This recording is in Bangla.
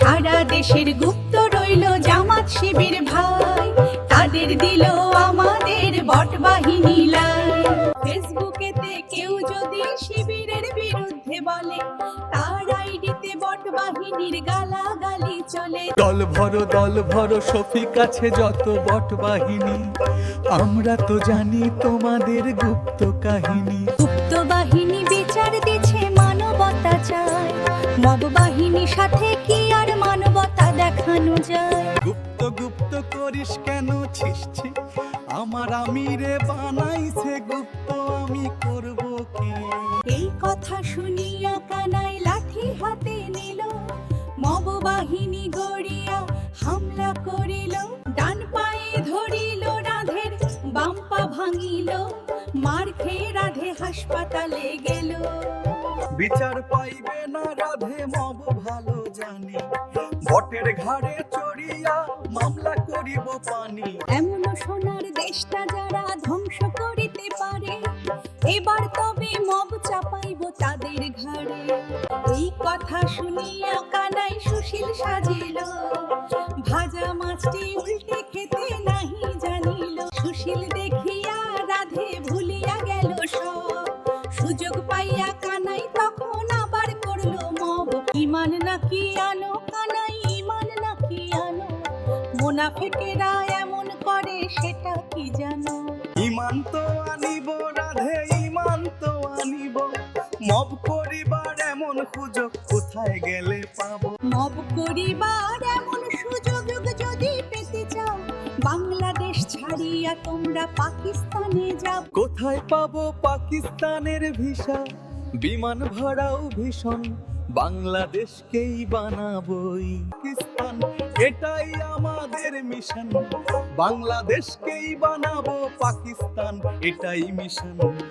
সারা দেশের গুপ্ত রইল জামাত শিবির ভাই, তাদের দিল আমাদের বট বাহিনী লাই। ফেসবুকেতে কেউ যদি শিবিরের বিরুদ্ধে বলে, তার আইডিতে বট বাহিনীর গালাগালি চলে। দল ভরো শফিক আছে যত বট বাহিনী, আমরা তো জানি তোমাদের গুপ্ত কাহিনী। গুপ্ত বাহিনী বিচার দিচ্ছে মানবতা চায়, মব বাহিনীর সাথে কি আর মানবতা দেখানো যায়। গুপ্ত করিস কেন ছিসছি, আমার আমিরে বানাইছে গুপ্ত, আমি করব কি? এই কথা শুনিয়া কানাই লাঠি হাতে নিল, মব বাহিনী গড়িয়া হামলা করিল। ডান পায়ে ধরিল রাধের, বাম পা ভাঙিল, মার খেয়ে রাধে হাসপাতালে গেল। বিচার পাইবে না রাধে মব ভালো জানি, বটের ঘাড়ে চড়িয়া মামলা করিব পানি। এমন সোনার দেশটা যারা ধ্বংস করিতে পারে, এবার তবে মব চাপাইব তাদের ঘাড়ে। এই কথা শুনিয়া কানাই সুশীল সাজিল, ভাজা মাছটি উল্টে খেতে নাহি জানিল। সুশীল দেখিয়া রাধে ভুলিয়া গেল সব, সুযোগ পাইয়া কানাই তখন আবার করলো মব। ইমান নাকি আনো কানাই, ইমান নাকি আনো, মুনাফিকেরা এমন করে সেটা কি জানো? ইমান তো আনিব রাধে, ইমান তো আনিব, মব করিবার এমন সুযোগ কোথায় গেলে পাবো? মব করিবার এমন সুযোগ যদি পেতে চাও, বাংলাদেশ ছাড়িয়া তোমরা পাকিস্তানে যাও। কোথায় পাবো পাকিস্তানের ভিসা, বিমান ভাড়াও ভীষণ, বাংলাদেশকেই বানাবোই পাকিস্তান, এটাই আমাদের মিশন। বাংলাদেশকেই বানাবো পাকিস্তান, এটাই মিশন।